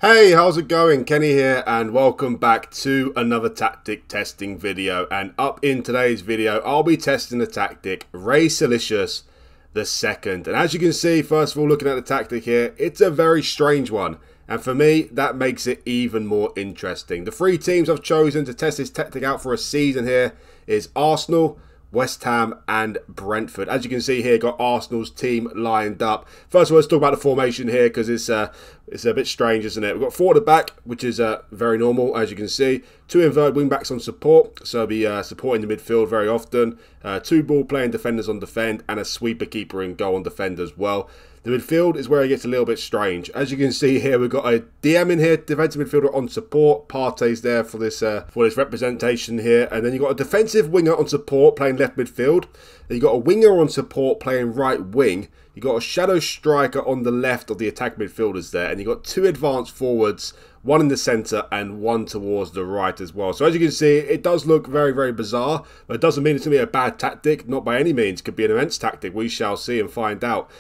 Hey, how's it going? Kenny here and welcome back to another tactic testing video. And up in today's video, I'll be testing the tactic Racelicious the second. And as you can see, first of all, looking at the tactic here, it's a very strange one. And for me, that makes it even more interesting. The three teams I've chosen to test this tactic out for a season here is Arsenal, West Ham and Brentford. As you can see here, got Arsenal's team lined up. First of all, let's talk about the formation here because it's a bit strange, isn't it? We've got four at the back, which is very normal, as you can see. Two inverted wing backs on support, so I'll be supporting the midfield very often. Two ball playing defenders on defend and a sweeper keeper in goal on defend as well. The midfield is where it gets a little bit strange. As you can see here, we've got a DM in here, defensive midfielder on support. Partey's there for this representation here. And then you've got a defensive winger on support playing left midfield. Then you've got a winger on support playing right wing. You've got a shadow striker on the left of the attack midfielders there. And you've got two advanced forwards, one in the centre and one towards the right as well. So as you can see, it does look very, very bizarre. But it doesn't mean it's going to be a bad tactic. Not by any means. It could be an immense tactic. We shall see and find out.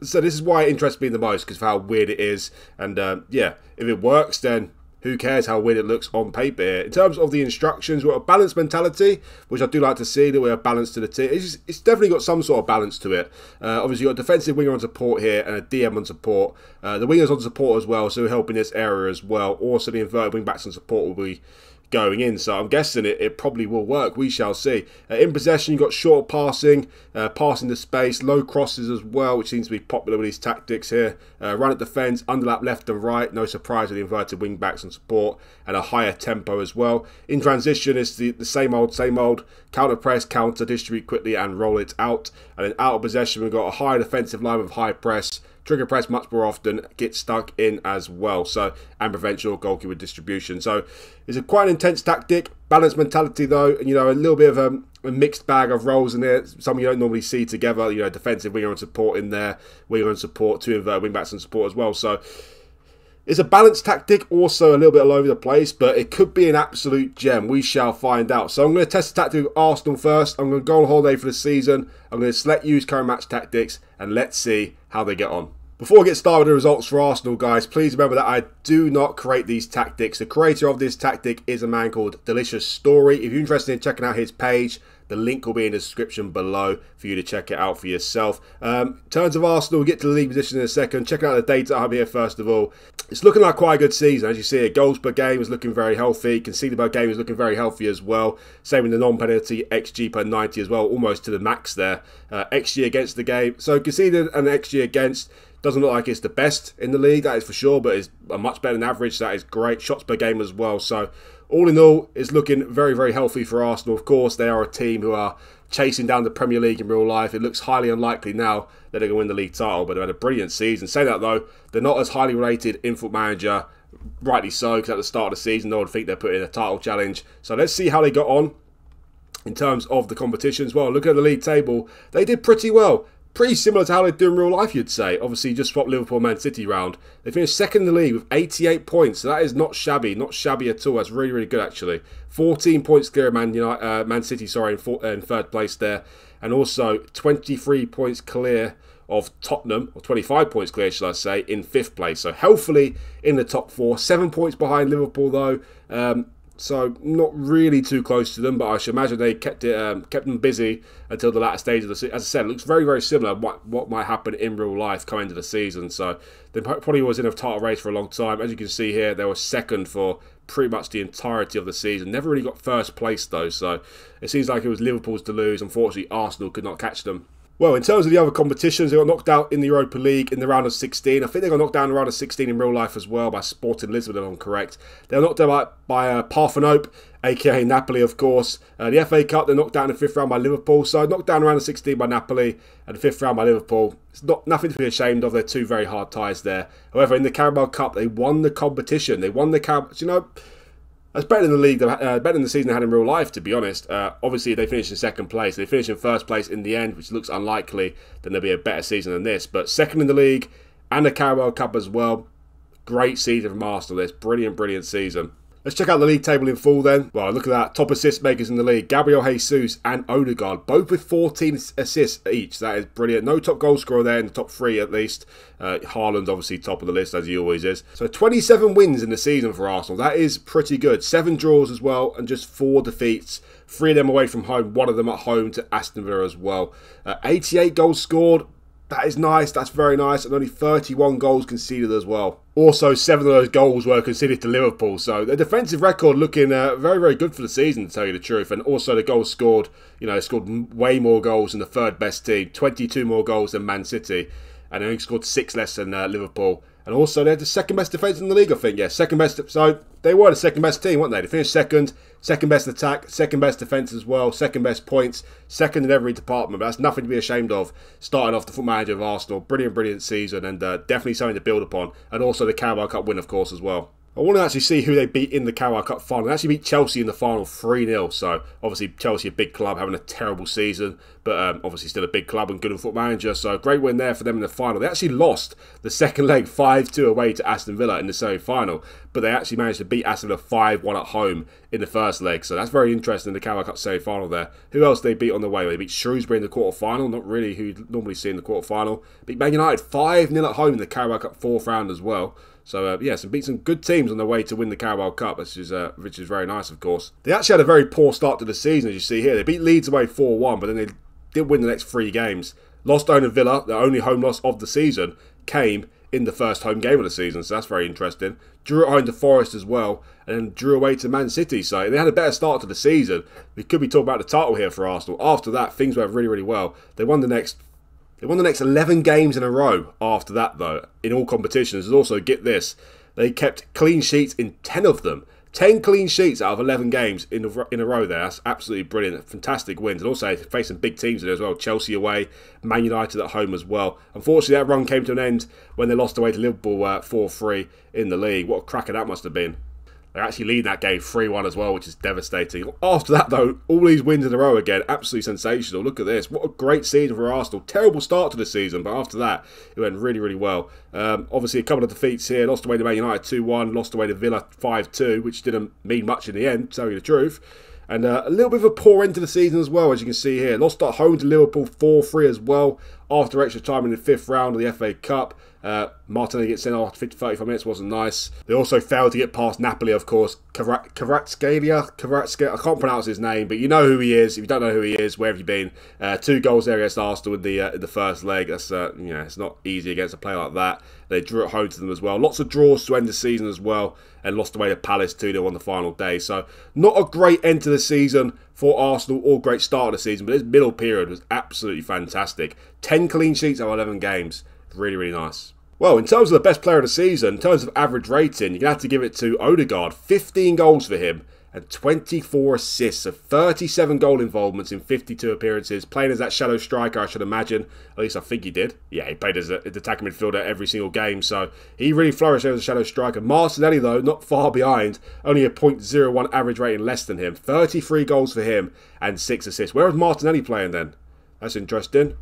So this is why it interests me the most, because of how weird it is. And yeah, if it works, then who cares how weird it looks on paper here. In terms of the instructions, we've got a balanced mentality, which I do like to see, that we're a balance to the team. It's definitely got some sort of balance to it. Obviously, you've got a defensive winger on support here and a DM on support. The wingers on support as well, so we're helping this area as well. Also, the inverted wing backs on support will be going in, so I'm guessing it probably will work. We shall see. In possession, you've got short passing, passing the space, low crosses as well, which seems to be popular with these tactics here. Run at defence, underlap left and right, no surprise with the inverted wing backs and support, and a higher tempo as well. In transition, it's the same old, counter press, counter, distribute quickly and roll it out. And then out of possession, we've got a high defensive line with high press, trigger press much more often, get stuck in as well, so, and prevent your goalkeeper distribution. So it's quite an intense tactic, balanced mentality though, and a little bit of a mixed bag of roles in there. Some you don't normally see together. Defensive winger and support in there, winger and support, two inverted wing backs and support as well. So it's a balanced tactic, also a little bit all over the place, but it could be an absolute gem. We shall find out. So I'm going to test the tactic with Arsenal first. I'm going to go on holiday for the season. I'm going to select use current match tactics, and let's see how they get on. Before I get started with the results for Arsenal, guys, please remember that I do not create these tactics. The creator of this tactic is a man called Delicious Story. If you're interested in checking out his page, the link will be in the description below for you to check it out for yourself. In terms of Arsenal, we'll get to the league position in a second. Checking out the data I have here first of all. It's looking like quite a good season. As you see, goals per game is looking very healthy. Conceded per game is looking very healthy as well. Same in the non-penalty, XG per 90 as well, almost to the max there. XG against the game. So conceded and XG against. Doesn't look like it's the best in the league, that is for sure, but it's much better than average. So that is great. Shots per game as well. So all in all, it's looking very, very healthy for Arsenal. Of course, they are a team who are chasing down the Premier League in real life. It looks highly unlikely now that they're going to win the league title, but they've had a brilliant season. Say that though, they're not as highly rated in FootballManager. Rightly so, because at the start of the season, no one would think they're putting in a title challenge. So let's see how they got on in terms of the competitions. Well, look at the league table. They did pretty well. Pretty similar to how they do in real life, you'd say. Obviously, just swap Liverpool Man City round. They finished second in the league with 88 points. So that is not shabby. Not shabby at all. That's really, really good, actually. 14 points clear of Man City, in third place there. And also 23 points clear of Tottenham, or 25 points clear, should I say, in fifth place. So healthily in the top four. 7 points behind Liverpool, though. So not really too close to them, but I should imagine they kept them busy until the latter stage of the season. As I said, it looks very, very similar to what might happen in real life coming into the season. So they probably was in a title race for a long time. As you can see here, they were second for pretty much the entirety of the season. Never really got first place though, so it seems like it was Liverpool's to lose. Unfortunately, Arsenal could not catch them. Well, in terms of the other competitions, they got knocked out in the Europa League in the round of 16. I think they got knocked down in the round of 16 in real life as well by Sporting Lisbon, if I'm correct. They were knocked out by Parthenope, aka Napoli, of course. The FA Cup, they're knocked down in the fifth round by Liverpool. So knocked down in the round of 16 by Napoli and the fifth round by Liverpool. It's nothing to be ashamed of. They're two very hard ties there. However, in the Carabao Cup, they won the competition. They won the Carabao. That's better than the league, better than the season they had in real life, to be honest. Obviously, they finished in second place. They finished in first place in the end, which looks unlikely. Then there'll be a better season than this. But second in the league and the Carabao Cup as well. Great season from Arsenal. This brilliant, brilliant season. Let's check out the league table in full then. Well, look at that. Top assist makers in the league. Gabriel Jesus and Odegaard, both with 14 assists each. That is brilliant. No top goal scorer there in the top 3 at least. Haaland obviously top of the list as he always is. So 27 wins in the season for Arsenal. That is pretty good. 7 draws as well and just 4 defeats. 3 of them away from home. 1 of them at home to Aston Villa as well. 88 goals scored. That is nice, that's very nice, and only 31 goals conceded as well. Also, 7 of those goals were conceded to Liverpool, so the defensive record looking very, very good for the season, to tell you the truth. And also the goals scored, you know, scored way more goals than the 3rd best team, 22 more goals than Man City, and they only scored 6 less than Liverpool. And also, they're the 2nd best defence in the league, I think. Yeah, 2nd best. So they were the 2nd best team, weren't they? They finished 2nd, 2nd best attack, 2nd best defence as well, 2nd best points, 2nd in every department. But that's nothing to be ashamed of. Starting off the foot manager of Arsenal, brilliant, brilliant season, and definitely something to build upon. And also the Carabao Cup win, of course, as well. I want to actually see who they beat in the Carabao Cup final. They actually beat Chelsea in the final 3-0. So, obviously, Chelsea, a big club, having a terrible season. But obviously still a big club and good on foot manager. So, great win there for them in the final. They actually lost the second leg 5-2 away to Aston Villa in the semi-final. But they actually managed to beat Aston Villa 5-1 at home in the first leg. So, that's very interesting in the Carabao Cup semi-final there. Who else they beat on the way? They beat Shrewsbury in the quarter-final. Not really who you'd normally see in the quarter-final. Beat Man United 5-0 at home in the Carabao Cup 4th round as well. So, yeah, beat some good teams on their way to win the Carabao Cup, which is very nice, of course. They actually had a very poor start to the season, as you see here. They beat Leeds away 4-1, but then they did win the next 3 games. Lost to Villa, their only home loss of the season, came in the first home game of the season, so that's very interesting. Drew at home to Forest as well, and then drew away to Man City. So they had a better start to the season. We could be talking about the title here for Arsenal. After that, things went really, really well. They won the next 11 games in a row after that, though, in all competitions. And also, get this, they kept clean sheets in 10 of them. 10 clean sheets out of 11 games in a row there. That's absolutely brilliant. Fantastic wins. And also, facing big teams there as well. Chelsea away, Man United at home as well. Unfortunately, that run came to an end when they lost away to Liverpool 4-3 in the league. What a cracker that must have been. They're actually leading that game 3-1 as well, which is devastating. After that, though, all these wins in a row again, absolutely sensational. Look at this. What a great season for Arsenal. Terrible start to the season, but after that, it went really, really well. Obviously, a couple of defeats here. Lost away to Man United 2-1. Lost away to Villa 5-2, which didn't mean much in the end, to tell you the truth. And a little bit of a poor end to the season as well, as you can see here. Lost at home to Liverpool 4-3 as well, after extra time in the 5th round of the FA Cup. Martinelli gets sent off after 35 minutes, wasn't nice. They also failed to get past Napoli, of course. Kvaratskhelia, I can't pronounce his name, but you know who he is. If you don't know who he is, where have you been? 2 goals there against Arsenal in the first leg. That's it's not easy against a player like that. They drew at home to them as well. Lots of draws to end the season as well, and lost away to Palace 2-0 on the final day. So not a great end to the season for Arsenal, or great start of the season, but this middle period was absolutely fantastic. 10 clean sheets out of 11 games. Really, really nice. Well, in terms of the best player of the season, in terms of average rating, you're going to have to give it to Odegaard. 15 goals for him and 24 assists. So 37 goal involvements in 52 appearances. Playing as that shadow striker, I should imagine. At least I think he did. Yeah, he played as an attacking midfielder every single game. So he really flourished as a shadow striker. Martinelli, though, not far behind. Only a .01 average rating less than him. 33 goals for him and 6 assists. Where was Martinelli playing then? That's interesting.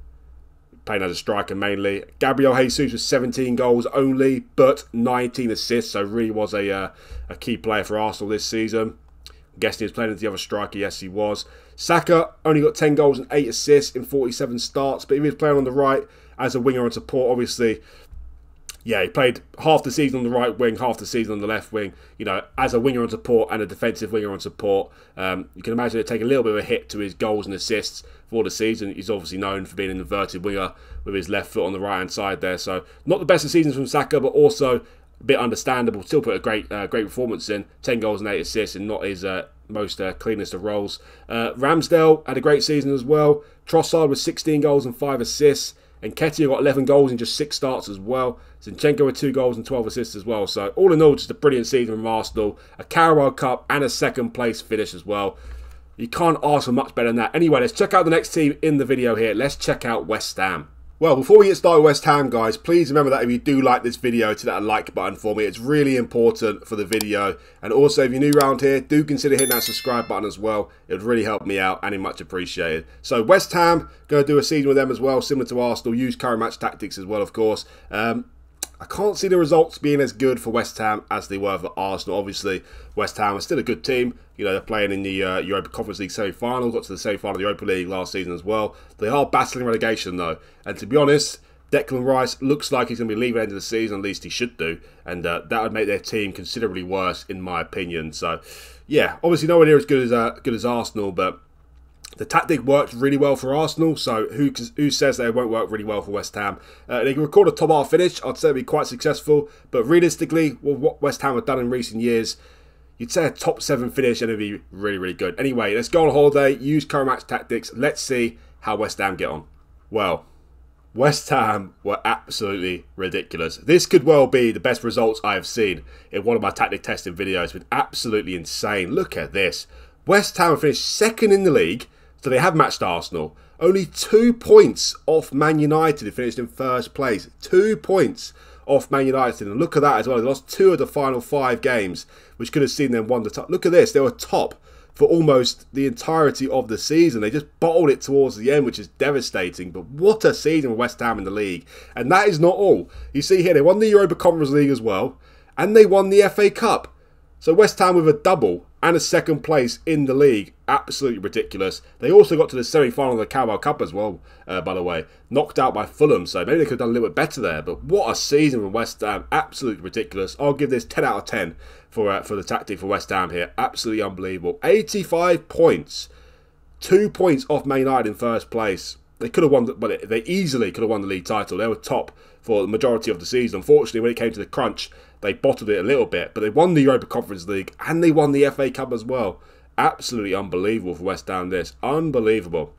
Playing as a striker mainly. Gabriel Jesus with 17 goals only, but 19 assists, so really was a key player for Arsenal this season. I'm guessing he was playing as the other striker, yes he was. Saka only got 10 goals and 8 assists in 47 starts, but he was playing on the right as a winger and support, obviously. Yeah, he played half the season on the right wing, half the season on the left wing, you know, as a winger on support and a defensive winger on support. You can imagine it take a little bit of a hit to his goals and assists for the season. He's obviously known for being an inverted winger with his left foot on the right-hand side there. So, not the best of seasons from Saka, but also a bit understandable. Still put a great performance in. 10 goals and 8 assists, and not his most cleanest of roles. Ramsdale had a great season as well. Trossard with 16 goals and 5 assists. And Nketiah got 11 goals in just 6 starts as well. Zinchenko with 2 goals and 12 assists as well. So all in all, just a brilliant season from Arsenal. A Carabao Cup and a 2nd place finish as well. You can't ask for much better than that. Anyway, let's check out the next team in the video here. Let's check out West Ham. Well, before we get started with West Ham, guys, please remember that if you do like this video, to that like button for me. It's really important for the video. And also, if you're new around here, do consider hitting that subscribe button as well. It would really help me out and it's much appreciated. So, West Ham, going to do a season with them as well, similar to Arsenal. Use current match tactics as well, of course. I I can't see the results being as good for West Ham as they were for Arsenal. Obviously, West Ham are still a good team. You know, they're playing in the Europa Conference League semi-final, got to the semi-final of the Europa League last season as well. They are battling relegation though, and to be honest, Declan Rice looks like he's going to be leaving at the end of the season, at least he should do, and that would make their team considerably worse, in my opinion. So, yeah, obviously nowhere near as good as Arsenal, but the tactic worked really well for Arsenal, so who says that it won't work really well for West Ham? They can record a top half finish, I'd say it'd be quite successful, but realistically, well, what West Ham have done in recent years, you'd say a top 7 finish and it'd be really, really good. Anyway, let's go on holiday, use current match tactics, let's see how West Ham get on. Well, West Ham were absolutely ridiculous. This could well be the best results I have seen in one of my tactic testing videos. It's been absolutely insane. Look at this. West Ham finished second in the league, so they have matched Arsenal. Only 2 points off Man United, who finished in first place. 2 points off Man United. And look at that as well. They lost 2 of the final 5 games, which could have seen them won the top. Look at this. They were top for almost the entirety of the season. They just bottled it towards the end, which is devastating. But what a season for West Ham in the league. And that is not all. You see here, they won the Europa Conference League as well. And they won the FA Cup. So West Ham with a double and a second place in the league. Absolutely ridiculous. They also got to the semi-final of the Carabao Cup as well, by the way. Knocked out by Fulham, so maybe they could have done a little bit better there. But what a season from West Ham. Absolutely ridiculous. I'll give this 10 out of 10 for the tactic for West Ham here. Absolutely unbelievable. 85 points. 2 points off Man United in first place. They could have won, but they easily could have won the league title. They were top for the majority of the season. Unfortunately, when it came to the crunch, they bottled it a little bit. But they won the Europa Conference League and they won the FA Cup as well. Absolutely unbelievable for West Ham, this. Unbelievable.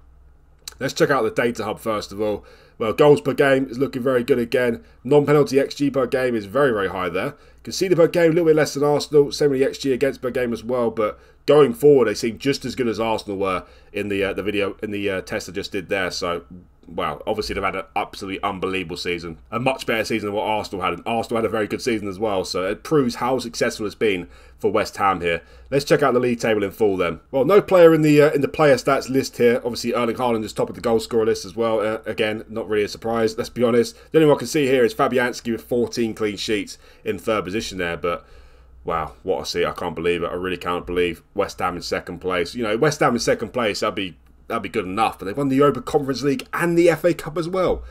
Let's check out the data hub first of all. Well, goals per game is looking very good again. Non-penalty XG per game is very, very high there. Conceded per game, a little bit less than Arsenal. Same with the XG against per game as well. But going forward, they seem just as good as Arsenal were in the test I just did there. So, well, obviously they've had an absolutely unbelievable season. A much better season than what Arsenal had. And Arsenal had a very good season as well. So it proves how successful it's been for West Ham here. Let's check out the league table in full then. Well, no player in the player stats list here. Obviously, Erling Haaland is top of the goal scorer list as well. Again, not really a surprise, let's be honest. The only one I can see here is Fabianski with 14 clean sheets in third position there. But wow, what a see. I can't believe it. I really can't believe West Ham in second place. You know, West Ham in second place, that'd be good enough. But they won the Europa Conference League and the FA Cup as well.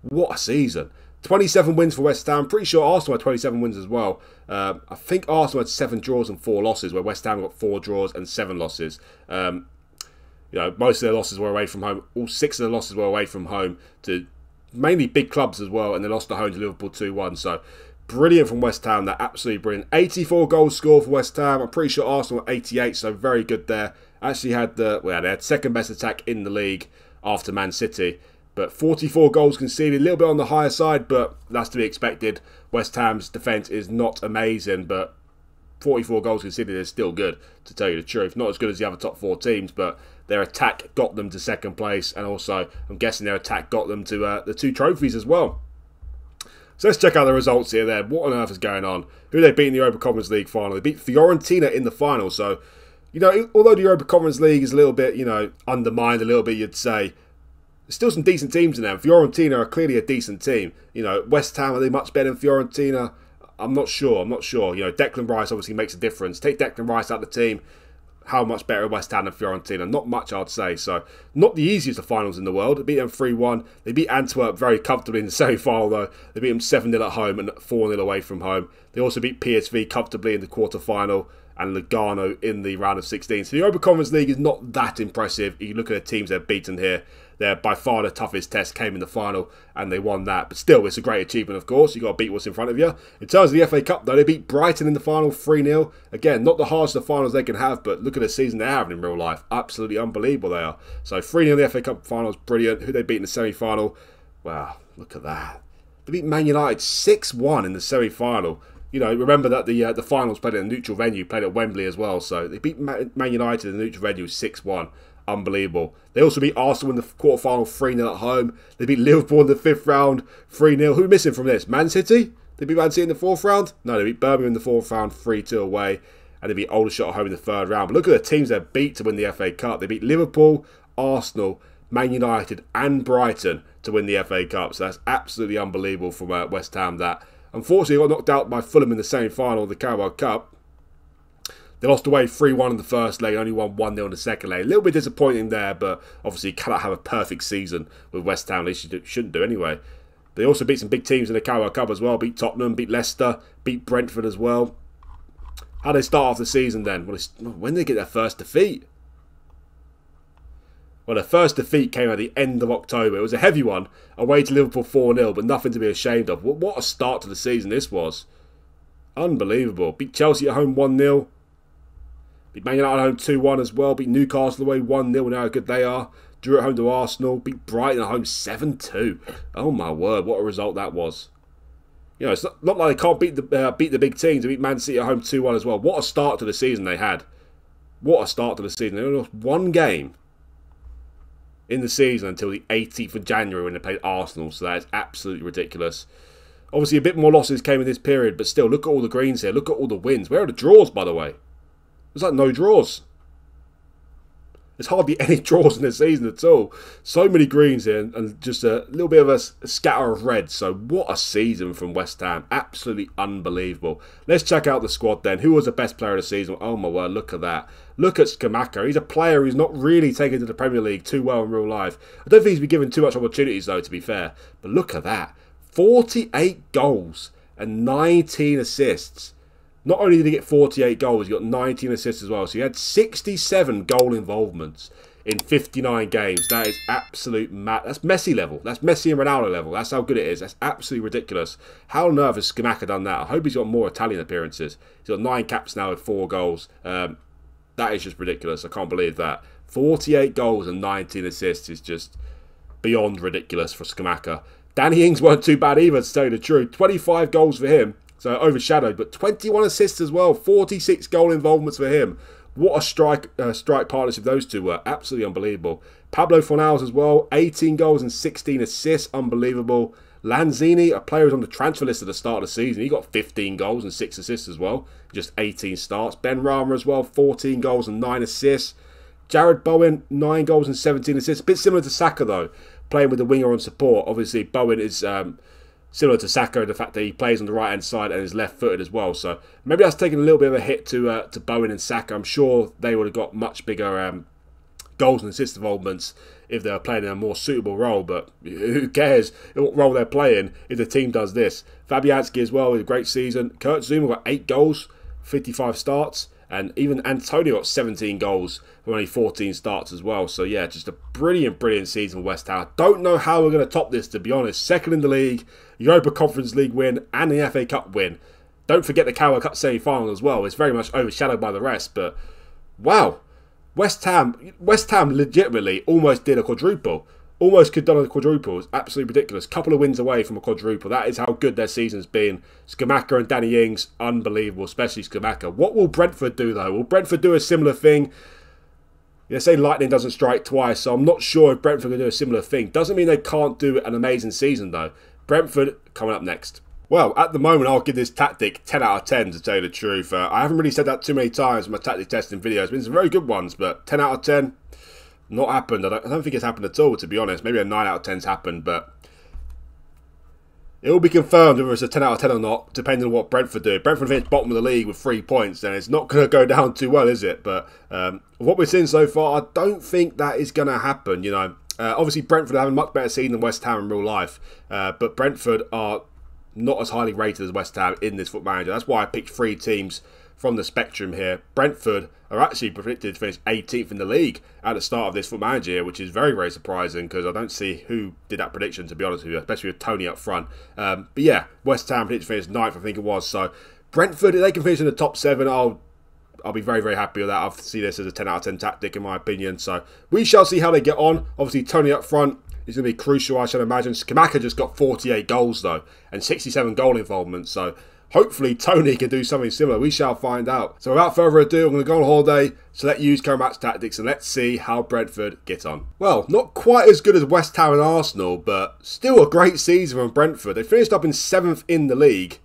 What a season. 27 wins for West Ham. Pretty sure Arsenal had 27 wins as well. I think Arsenal had 7 draws and 4 losses, where West Ham got 4 draws and 7 losses. You know, most of their losses were away from home. All 6 of the losses were away from home to mainly big clubs as well, and they lost at home to Liverpool 2-1. So brilliant from West Ham. They're absolutely brilliant. 84 goals scored for West Ham. I'm pretty sure Arsenal were 88, so very good there. Actually had they had second best attack in the league after Man City. But 44 goals conceded, a little bit on the higher side, but that's to be expected. West Ham's defence is not amazing, but 44 goals conceded is still good, to tell you the truth. Not as good as the other top 4 teams, but their attack got them to second place, and also, I'm guessing their attack got them to the 2 trophies as well. So let's check out the results here then. What on earth is going on? Who they beat in the Europa Conference League final? They beat Fiorentina in the final, so, you know, although the Europa Conference League is a little bit, you know, undermined a little bit, you'd say, there's still some decent teams in there. Fiorentina are clearly a decent team. You know, West Ham, are they much better than Fiorentina? I'm not sure. You know, Declan Rice obviously makes a difference. Take Declan Rice out of the team, how much better West Ham than Fiorentina? Not much, I'd say. So, not the easiest of finals in the world. They beat them 3-1. They beat Antwerp very comfortably in the semi-final, though. They beat them 7-0 at home and 4-0 away from home. They also beat PSV comfortably in the quarter-final and Lugano in the round of 16. So, the Europa Conference League is not that impressive. You look at the teams they've beaten here. They're by far the toughest test, came in the final, and they won that. But still, it's a great achievement, of course. You've got to beat what's in front of you. In terms of the FA Cup, though, they beat Brighton in the final 3-0. Again, not the hardest of finals they can have, but look at the season they're having in real life. Absolutely unbelievable they are. So 3-0 in the FA Cup finals, brilliant. Who they beat in the semi-final? Wow, look at that. They beat Man United 6-1 in the semi-final. You know, remember that the finals played at a neutral venue, played at Wembley as well. So they beat Man United in the neutral venue 6-1. Unbelievable. They also beat Arsenal in the quarter-final 3-0 at home. They beat Liverpool in the 5th round 3-0. Who are missing from this? Man City? They beat Man City in the 4th round? No, they beat Birmingham in the 4th round 3-2 away. And they beat Aldershot at home in the 3rd round. But look at the teams they beat to win the FA Cup. They beat Liverpool, Arsenal, Man United and Brighton to win the FA Cup. So that's absolutely unbelievable from West Ham, that. Unfortunately, they got knocked out by Fulham in the semi-final of the Carabao Cup. They lost away 3-1 in the first leg, only won 1-0 in the second leg. A little bit disappointing there, but obviously you cannot have a perfect season with West Ham. At least you shouldn't do anyway. They also beat some big teams in the Carabao Cup as well. Beat Tottenham, beat Leicester, beat Brentford as well. How did they start off the season then? Well, when did they get their first defeat? Well, their first defeat came at the end of October. It was a heavy one, away to Liverpool 4-0, but nothing to be ashamed of. What a start to the season this was. Unbelievable. Beat Chelsea at home 1-0. Beat Man United at home 2-1 as well. Beat Newcastle away 1-0. We know how good they are. Drew at home to Arsenal. Beat Brighton at home 7-2. Oh my word, what a result that was. You know, it's not like they can't beat the big teams. They beat Man City at home 2-1 as well. What a start to the season they had. What a start to the season. They only lost one game in the season until the 18th of January when they played Arsenal. So that is absolutely ridiculous. Obviously, a bit more losses came in this period, but still, look at all the greens here. Look at all the wins. Where are the draws, by the way? There's like no draws. There's hardly any draws in the season at all. So many greens here and just a little bit of a scatter of red. So what a season from West Ham. Absolutely unbelievable. Let's check out the squad then. Who was the best player of the season? Oh my word, look at that. Look at Scamacca. He's a player who's not really taken to the Premier League too well in real life. I don't think he's been given too much opportunities though, to be fair. But look at that. 48 goals and 19 assists. Not only did he get 48 goals, he got 19 assists as well. So he had 67 goal involvements in 59 games. That is absolute mad. That's Messi level. That's Messi and Ronaldo level. That's how good it is. That's absolutely ridiculous. How on earth has Scamacca done that? I hope he's got more Italian appearances. He's got 9 caps now with 4 goals. That is just ridiculous. I can't believe that. 48 goals and 19 assists is just beyond ridiculous for Scamacca. Danny Ings weren't too bad either, to tell you the truth. 25 goals for him. So overshadowed, but 21 assists as well. 46 goal involvements for him. What a strike partnership those two were. Absolutely unbelievable. Pablo Fornals as well. 18 goals and 16 assists. Unbelievable. Lanzini, a player who's on the transfer list at the start of the season. He got 15 goals and 6 assists as well. Just 18 starts. Ben Rama as well. 14 goals and 9 assists. Jared Bowen, 9 goals and 17 assists. A bit similar to Saka though. Playing with the winger on support. Obviously Bowen is similar to Saka in the fact that he plays on the right-hand side and is left-footed as well. So maybe that's taken a little bit of a hit to Bowen and Saka. I'm sure they would have got much bigger goals and assist involvements if they were playing in a more suitable role. But who cares what role they're playing if the team does this? Fabianski as well with a great season. Kurt Zouma got 8 goals, 55 starts. And even Antonio got 17 goals from only 14 starts as well. So yeah, just a brilliant season for West Ham. Don't know how we're going to top this, to be honest. Second in the league, Europa Conference League win, and the FA Cup win. Don't forget the Carabao Cup semi-final as well. It's very much overshadowed by the rest. But wow, West Ham legitimately almost did a quadruple. Almost could have done a quadruple. It's absolutely ridiculous. Couple of wins away from a quadruple. That is how good their season's been. Scamacca and Danny Ings, unbelievable, especially Scamacca. What will Brentford do though? Will Brentford do a similar thing? They say lightning doesn't strike twice, so I'm not sure if Brentford can do a similar thing. Doesn't mean they can't do an amazing season though. Brentford coming up next. Well, at the moment, I'll give this tactic 10 out of 10 to tell you the truth. I haven't really said that too many times in my tactic testing videos. There's been some very good ones, but 10 out of 10... not happened. I don't think it's happened at all, to be honest. Maybe a 9 out of 10's happened, but it will be confirmed whether it's a 10 out of 10 or not, depending on what Brentford do. If Brentford finished bottom of the league with 3 points, then it's not going to go down too well, is it? But what we've seen so far, I don't think that is going to happen. You know, obviously Brentford have a much better season than West Ham in real life, but Brentford are not as highly rated as West Ham in this Foot Manager. That's why I picked 3 teams from the spectrum here. Brentford are actually predicted to finish 18th in the league at the start of this Foot Manager here, which is very surprising because I don't see who did that prediction, to be honest with you, especially with Tony up front. But yeah, West Ham predicted to finish 9th, I think it was. So Brentford, if they can finish in the top 7, I'll be very happy with that. I see this as a 10 out of 10 tactic in my opinion. So we shall see how they get on. Obviously Tony up front is going to be crucial, I should imagine. Scamacca just got 48 goals though and 67 goal involvements. So hopefully Tony can do something similar. We shall find out. So without further ado, I'm going to go on holiday, select use current match tactics, and let's see how Brentford get on. Well, not quite as good as West Ham and Arsenal, but still a great season from Brentford. They finished up in 7th in the league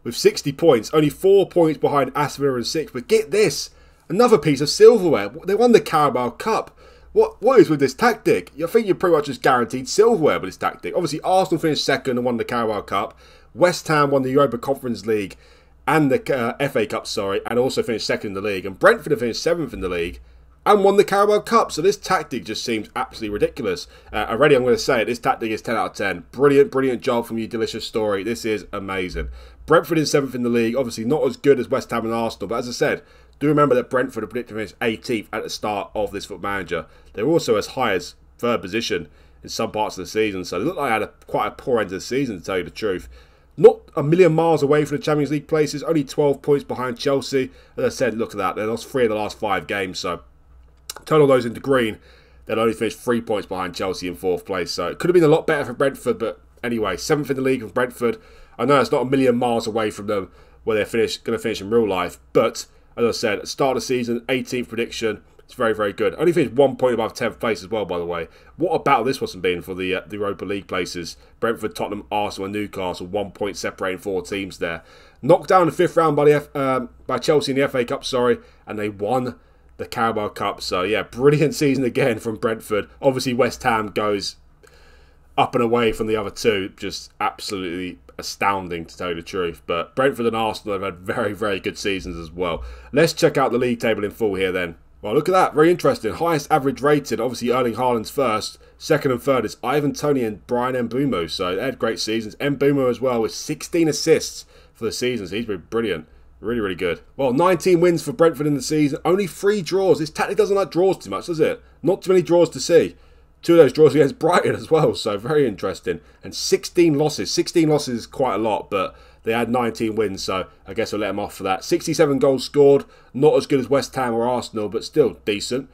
with 60 points, only 4 points behind Aston Villa in 6th. But get this, another piece of silverware. They won the Carabao Cup. What is with this tactic? I think you're pretty much just guaranteed silverware with this tactic. Obviously, Arsenal finished second and won the Carabao Cup. West Ham won the Europa Conference League and the FA Cup, and also finished second in the league. And Brentford have finished seventh in the league and won the Carabao Cup. So this tactic just seems absolutely ridiculous. Already, I'm going to say it. This tactic is 10 out of 10. Brilliant, brilliant job from you, Delicious Story. This is amazing. Brentford is seventh in the league. Obviously, not as good as West Ham and Arsenal. But as I said, do remember that Brentford are predicted to finish 18th at the start of this Foot Manager. They're also as high as third position in some parts of the season. So they look like they had quite a poor end of the season, to tell you the truth. Not a million miles away from the Champions League places. Only 12 points behind Chelsea. As I said, look at that. They lost 3 of the last 5 games. So turn all those into green. They'd only finished 3 points behind Chelsea in 4th place. So it could have been a lot better for Brentford. But anyway, 7th in the league for Brentford. I know it's not a million miles away from them where they're going to finish in real life. But as I said, at the start of the season, 18th prediction. It's very, very good. Only finished 1 point above 10th place as well, by the way. What a battle this wasn't been for the Europa League places. Brentford, Tottenham, Arsenal and Newcastle. 1 point separating 4 teams there. Knocked down in the 5th round by Chelsea in the FA Cup, and they won the Carabao Cup. So, yeah, brilliant season again from Brentford. Obviously, West Ham goes up and away from the other two. Just absolutely astounding, to tell you the truth. But Brentford and Arsenal have had very, very good seasons as well. Let's check out the league table in full here then. Well, look at that. Very interesting. Highest average rated, obviously Erling Haaland's first. Second and third is Ivan Toney and Brian Mbeumo. So they had great seasons. Mbeumo as well with 16 assists for the season. So he's been brilliant. Really, really good. Well, 19 wins for Brentford in the season. Only 3 draws. This tactic doesn't like draws too much, does it? Not too many draws to see. 2 of those draws against Brighton as well. So very interesting. And 16 losses. 16 losses is quite a lot, but they had 19 wins, so I guess I'll let them off for that. 67 goals scored, not as good as West Ham or Arsenal, but still decent.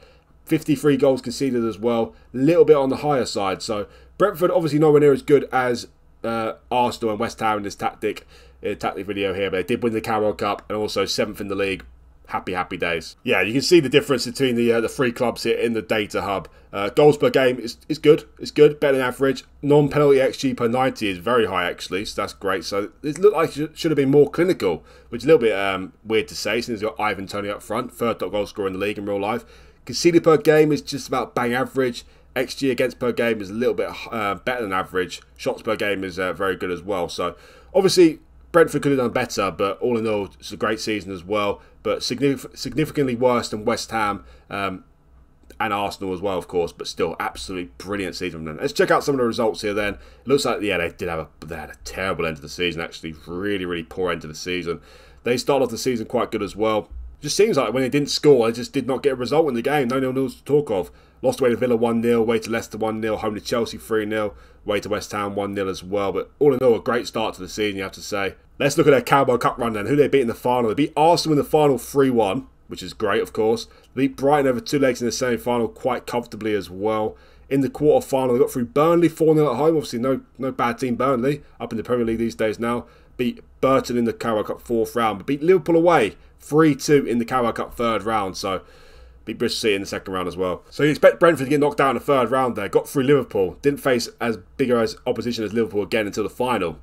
53 goals conceded as well, a little bit on the higher side. So Brentford obviously nowhere near as good as Arsenal and West Ham in this tactic video here, but they did win the Carabao Cup and also 7th in the league. Happy, happy days. Yeah, you can see the difference between the 3 clubs here in the data hub. Goals per game is good. It's good, better than average. Non-penalty XG per 90 is very high, actually, so that's great. So it looked like it should have been more clinical, which is a little bit weird to say, since you've got Ivan Toney up front, 3rd top goal scorer in the league in real life. Conceded per game is just about bang average. XG against per game is a little bit better than average. Shots per game is very good as well. So obviously Brentford could have done better, but all in all, it's a great season as well. But significantly worse than West Ham and Arsenal as well, of course. But still, absolutely brilliant season from them. Let's check out some of the results here then. It looks like, yeah, they had a terrible end to the season, actually. Really, really poor end to the season. They started off the season quite good as well. Just seems like when they didn't score, they just did not get a result in the game. No nil-nils to talk of. Lost away to Villa 1-0, away to Leicester 1-0, home to Chelsea 3-0, away to West Ham 1-0 as well. But all in all, a great start to the season, you have to say. Let's look at their Carabao Cup run then. Who they beat in the final? They beat Arsenal in the final 3-1, which is great, of course. They beat Brighton over 2 legs in the semi-final quite comfortably as well. In the quarter-final, they got through Burnley 4-0 at home. Obviously, no bad team, Burnley, up in the Premier League these days now. Beat Burton in the Carabao Cup 4th round, but beat Liverpool away 3-2 in the Carabao Cup 3rd round. So beat Bristol City in the 2nd round as well. So you expect Brentford to get knocked out in the 3rd round there. Got through Liverpool. Didn't face as bigger as opposition as Liverpool again until the final.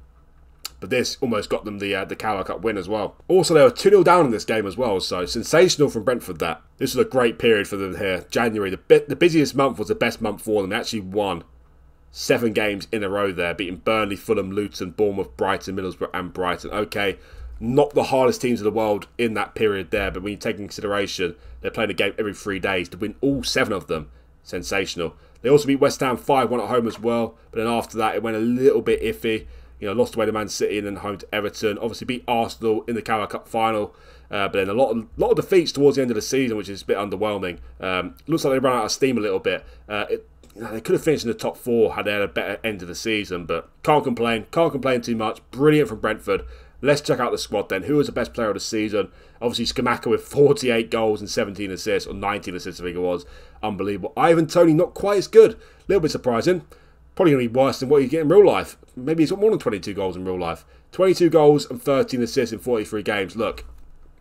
But this almost got them the Carabao Cup win as well. Also, they were 2-0 down in this game as well. So sensational from Brentford that. This was a great period for them here. January, the busiest month, was the best month for them. They actually won 7 games in a row there. Beating Burnley, Fulham, Luton, Bournemouth, Brighton, Middlesbrough and Brighton. Okay, not the hardest teams in the world in that period there. But when you take into consideration they're playing a game every 3 days, to win all 7 of them, sensational. They also beat West Ham 5-1 at home as well. But then after that, it went a little bit iffy. You know, lost away to Man City and then home to Everton. Obviously beat Arsenal in the Carabao Cup final. But then a lot of defeats towards the end of the season, which is a bit underwhelming. Looks like they ran out of steam a little bit. They could have finished in the top 4 had they had a better end of the season. But can't complain. Can't complain too much. Brilliant from Brentford. Let's check out the squad then. Who was the best player of the season? Obviously Scamacca with 48 goals and 17 assists. Or 19 assists, I think it was. Unbelievable. Ivan Toney not quite as good. A little bit surprising. Probably going to be worse than what you get in real life. Maybe he's got more than 22 goals in real life. 22 goals and 13 assists in 43 games. Look,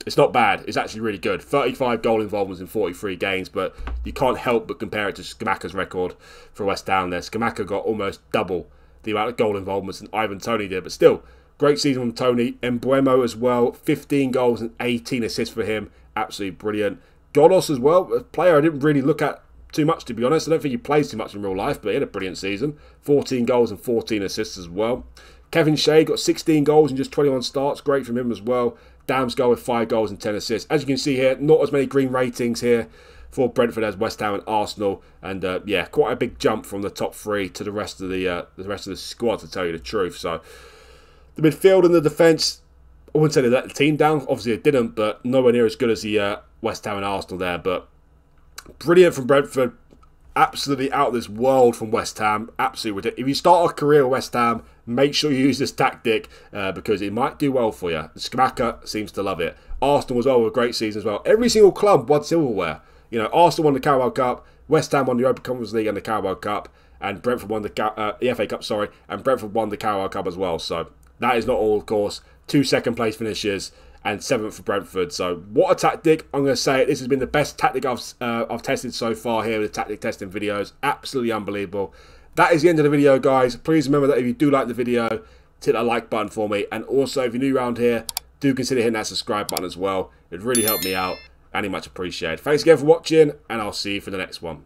it's not bad. It's actually really good. 35 goal involvements in 43 games, but you can't help but compare it to Scamacca's record for West Ham there. Scamacca got almost double the amount of goal involvements than Ivan Toney did, but still, great season from Toney. Mbeumo as well, 15 goals and 18 assists for him. Absolutely brilliant. Godos as well, a player I didn't really look at too much, to be honest. I don't think he plays too much in real life, but he had a brilliant season. 14 goals and 14 assists as well. Kevin Shea got 16 goals in just 21 starts. Great from him as well. Damsgaard with 5 goals and 10 assists. As you can see here, not as many green ratings here for Brentford as West Ham and Arsenal. And yeah, quite a big jump from the top 3 to the rest of the squad, to tell you the truth. So the midfield and the defence, I wouldn't say they let the team down. Obviously they didn't, but nowhere near as good as the West Ham and Arsenal there. But brilliant from Brentford. Absolutely out of this world from West Ham. Absolutely ridiculous. If you start a career at West Ham, make sure you use this tactic because it might do well for you. Skamaka seems to love it. Arsenal as well with a great season as well. Every single club won silverware. You know, Arsenal won the Carabao Cup, West Ham won the Europa Conference League and the Carabao Cup, and Brentford won the FA Cup, sorry, and Brentford won the Carabao Cup as well. So that is not all, of course. 2 second-place finishes and 7th for Brentford. So what a tactic. I'm going to say it. This has been the best tactic I've tested so far here with the tactic testing videos. Absolutely unbelievable. That is the end of the video, guys. Please remember that if you do like the video, hit that like button for me. And also, if you're new around here, do consider hitting that subscribe button as well. It'd really help me out and it's much appreciated. Thanks again for watching, and I'll see you for the next one.